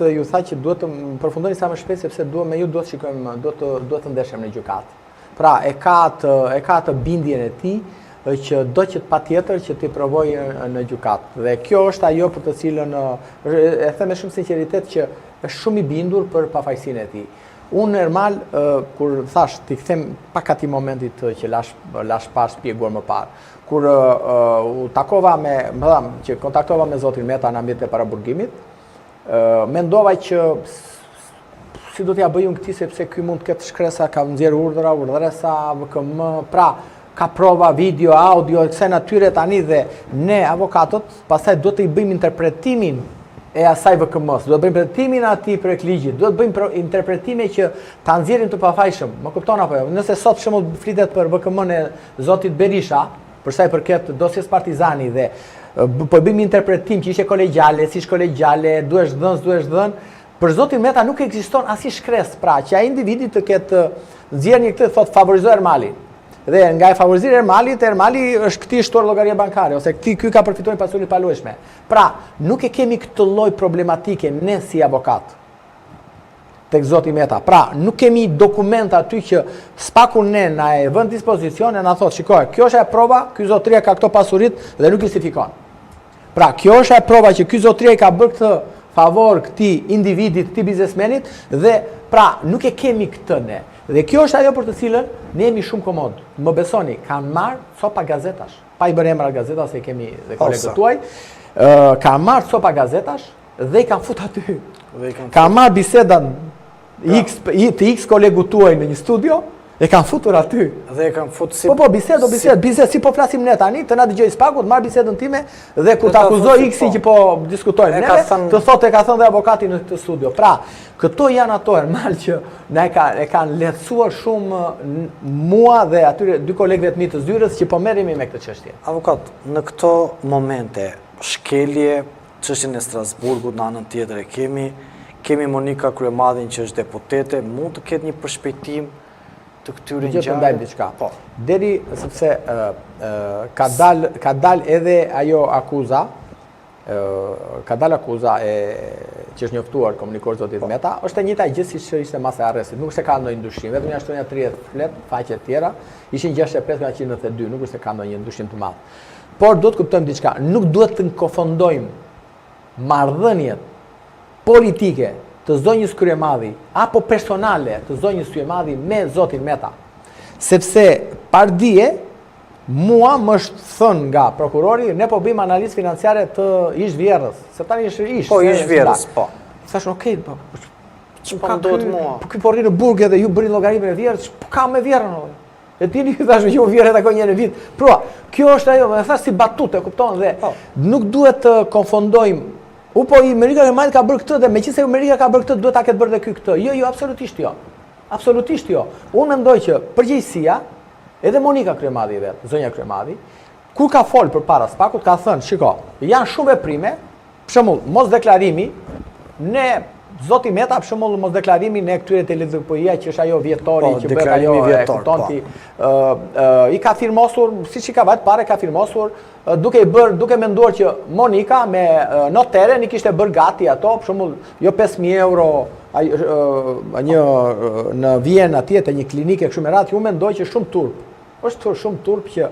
se ju tha që duhet të përfundoni sa më shpejt sepse me ju duhet shikojmë, duhet të ndeshem në gjykatë. Pra, e ka të bindjen e tij që do që patjetër që ti provoj në gjykatë. Dhe kjo është ajo për të cilën e them me shumë sinqeritet që është shumë i bindur për pafajësinë e tij. Unë normal, kur thash, t'i kthem pak atij momentit që lash pas shpjeguar më parë. Kur u takova që kontaktova me zotin Meta në ambient e paraburgimit, mendova që si do t'ja bëj unë këtij sepse ky mund të ketë shkresa, ka nxjerr urdhresa, VKM, pra ka prova video, audio, kësaj natyre tani dhe ne avokatët pastaj do të i bëjmë interpretimin e asaj VKM-s, do të bëjmë interpretimin atij projekt ligjit, do të bëjmë interpretime që ta nxjerrim të pafajshëm. Më kupton apo jo? Nëse sot për shembull flitet për VKM-n e zotit Berisha, për sa i përket dosjes Partizani dhe po bëjmë interpretim që ishte kolegjiale, si ishte kolegjiale, duhesh dhën, për zotin Meta nuk ekziston asnjë shkresë, pra që ai individi të ketë nxjerrë një këtë thot favorizoj Ermalin. Dhe nga e favorizimi Ermali është këtij shtuar llogaria bankare ose ky ka përfituar pasuri palueshme. Pra, nuk e kemi këtë lloj problematike ne si avokat tek zoti Meta. Pra, nuk kemi dokumenta aty që spaku ne na e vën dispozicion e na thot, shikoj, kjo është e prova, ky zotria ka këto pasuritë dhe nuk justifikon. Pra, kjo është e prova që ky zotria i ka bërë këtë favor këtij individit, këtij biznesmenit dhe pra, nuk e kemi këtë ne. Dhe kjo është ajo për të cilën ne jemi shumë komod. Më besoni, kanë marrë copa gazetash. Pa i bërë emra gazeta se kemi dhe kolegët tuaj. Kanë marrë copa gazetash dhe i kanë fut aty. Kanë marrë bisedan të X kolegu tuaj në një studio dhe kanë futur aty. Dhe e kanë futur si... Po, bisedë, si po flasim ne tani, të na dëgjoj spaku, të marrë bisedën time dhe ku të akuzoj X-i që po diskutojmë neve, të thotë e ka thënë dhe avokati në këtë studio. Pra, këto janë ato Ermal që e kanë lehtësuar shumë mua dhe atyre dy kolegëve të mi të zyrës që po merremi me këtë çështje. Avokat, në këto momente, shkelje, çështjen e Strasburgut në anën tjetër e kemi Monika Kryemadhin që është deputete, mund të ketë një përshpejtim të këtyre ngjarjeve. Të ndajmë diçka. Po. Deri sepse ka dal edhe ajo akuza, ka dal akuza që është njoftuar komunikuar zotit Meta, është e njëjta gjë siç ishte masa e arrestit. Nuk se ka ndonjë ndryshim, vetëm jashtë 30 flet, faqe të tjera, ishin 65 nga 192, nuk është se ka ndonjë ndryshim të madh. Por duhet të kuptojmë diçka, nuk duhet të konfondojmë marrëdhëniet politike të zonjës Kryemadhi apo personale të zonjës Kryemadhi me zotin Meta. Sepse pardije mua më është thënë nga prokurori, ne po bëjmë analizë financiare të ish vjerrës. Se tani është ish. Po ish vjerrës, po. Thash, "Okej, po. Ç'po ndodhet mua? Po ky po rri në burg edhe ju bëni llogarimin e vjerrës, po ka me vjerrën oj." E dini thash, "Jo vjerrë takon një herë në vit." Pra, kjo është ajo, më thash si batutë, kupton dhe nuk duhet të konfondojmë. Amerika Kryemadhi ka bërë këtë dhe meqenëse Amerika ka bërë këtë, duhet ta ketë bërë dhe ky këtë. Jo, absolutisht jo. Absolutisht jo. Unë mendoj që përgjegjësia, edhe Monika Kryemadhi vetë, zonja Kryemadhi, kur ka folë përpara spakut, ka thënë, shiko, janë shumë veprime, për shembull, mos deklarimi, ne zoti Meta, për shembull, mos deklarimi në këtyre televizionia që është ajo vjetori që bëhet ajo e kuptonti, i ka firmosur, siç i ka vajt pare, ka firmosur duke menduar që Monika me notere një kishte bërë gati ato, për shembull, jo 5.000 euro në Vjenë atje te një klinike kështu me radhë, që unë mendoj që shumë turp. Është shumë turp që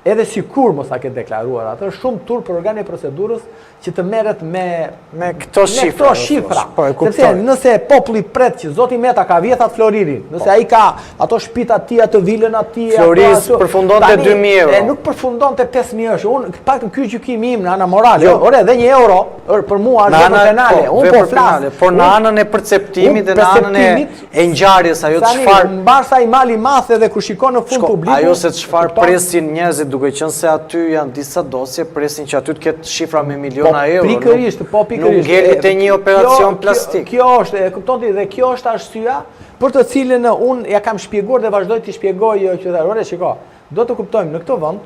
edhe sikur mos ta ketë deklaruar atë, shumë turp për organet e procedurës që të merret me këto shifra. Sepse nëse populli pret që zoti Meta ka vjetat Floririn, nëse ai ka ato shtëpitë aty, atë vilën aty, Floris përfundonte 2.000 euro. Nuk përfundonte 5.000 euro. Unë paktën ky gjykimi im në ana morale, ore edhe 1 euro për mua është vepër penale. Unë po flas, por në anën e perceptimit dhe në anën e ngjarjes, ajo çfarë mbarsa i mali madh edhe kur shikon në fund publiku. Ajo se çfarë presin njerëzit duke qenë se aty janë disa dosje, presin që aty të ketë shifra me miliona euro. Pikërisht. Nuk ngelet te një operacion plastik. Kjo është, e kupton ti, dhe kjo është arsyeja për të cilën unë ja kam shpjeguar dhe vazhdoj t'i shpjegoj qytetarëve, shiko, do të kuptojmë në këtë vend,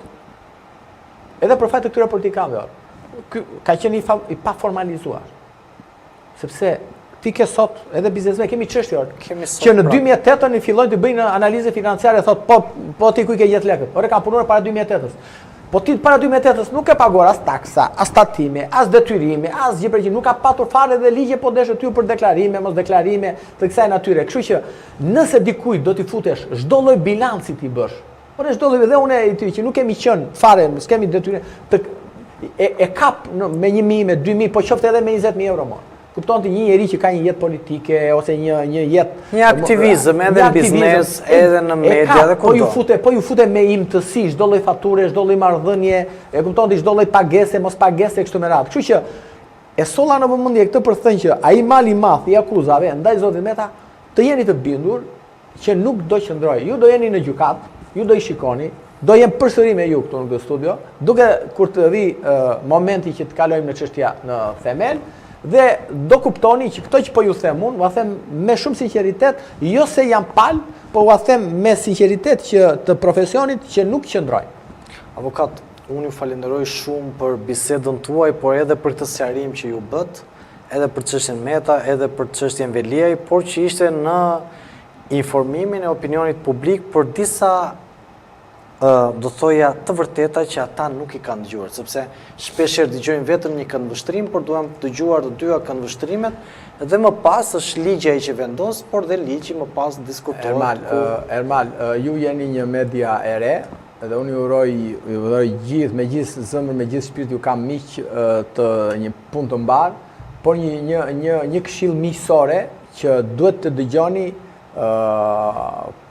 edhe për fat të këtyre politikanëve, ka qenë i paformalizuar. Sepse ti ke sot edhe biznesmen kemi çështje që në 2008 i fillojnë të bëjnë analizë financiare, thot po ti ku i ke gjetë lekët. Ore ka punuar para 2008-s. Po ti para 2008-s nuk e paguar as taksa, as tatime, as detyrime, as gjë përgjithë, nuk ka patur fare dhe ligje po desh ty për deklarime, mos deklarime të kësaj natyre. Kështu që nëse dikujt do t'i futesh çdo lloj bilanci ti bësh, por çdo lloj dhe unë ty që nuk kemi qenë fare, s'kemi detyrë të e kap me 1.000, me 2.000, po qoftë edhe me 20.000 euro më. Kupton ti një njeri që ka një jetë politike ose një jetë një aktivizëm edhe në biznes, edhe në media dhe kudo. Po ju fute me imtësi, çdo lloj fature, çdo lloj marrëdhënie, e kupton ti çdo lloj pagese, mos pagese kështu me radhë. Kështu që e solla në vëmendje këtë për të thënë që ai mali i madh i akuzave ndaj zotit Meta të jeni të bindur që nuk do qëndroj. Ju do jeni në gjykatë, ju do i shikoni, do jem përsëri me ju këtu në këtë studio, duke kur të vi momenti që të kalojmë në çështja në themel. Dhe do kuptoni që këto që po ju them unë, va them me shumë sinqeritet, jo se jam palë, po va them me sinqeritet që të profesionit që nuk qëndroj. Avokat, unë ju falenderoj shumë për bisedën tuaj, por edhe për këtë sqarim që ju bët, edhe për çështjen Meta, edhe për çështjen Veliaj, por që ishte në informimin e opinionit publik për disa do thoja të vërteta që ata nuk i kanë dëgjuar, sepse shpeshherë dëgjojnë vetëm një këndvështrim, por duam të dëgjuar të dyja këndvështrimet dhe më pas është ligji ai që vendos, por dhe ligji më pas diskutohet. Ermal, ju jeni një media e re, dhe unë ju uroj gjithë, me gjithë zemër, me gjithë shpirt ju kam miq të një punë të mbar, por një këshill miqësore që duhet të dëgjoni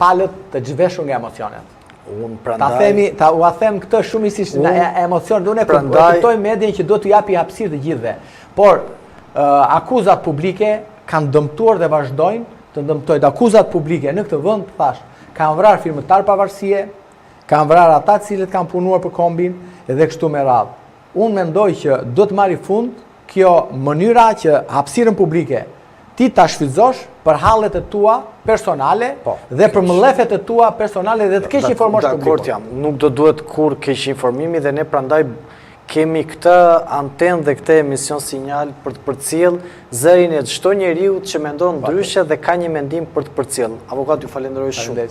palët të zhveshur nga emocionet. Ua them këtë shumisisht në emocion, unë e kuptoj median që do t'u japi hapësirë të gjithëve. Por akuzat publike kanë dëmtuar dhe vazhdojnë të dëmtojnë. Akuzat publike në këtë vend, thash, kanë vrarë firmëtar pavarësie, kanë vrarë ata të cilët kanë punuar për kombin edhe kështu me radhë. Unë mendoj që do të marri fund kjo mënyra që hapësirën publike ti ta shfrytëzosh për hallet e tua personale dhe për mëllefet e tua personale dhe të keq informosh publikun. Dakord jam, nuk do duhet kur keq informimi dhe ne prandaj kemi këtë antenë dhe këtë emision sinjal për të përcjell zërin e çdo njeriu që mendon ndryshe dhe ka një mendim për të përcjell. Avokat, ju falenderoj shumë.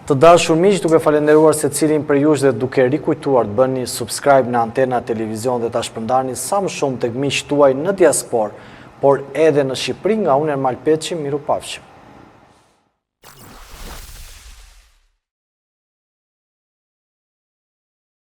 Të dashur miq, duke falenderuar secilin për jush dhe duke rikujtuar të bëni subscribe në Antena Televizion dhe ta shpërndarni sa më shumë tek miqtë tuaj në diasporë, por edhe në Shqipëri, nga unë Ermal Peçi, miru pafshim.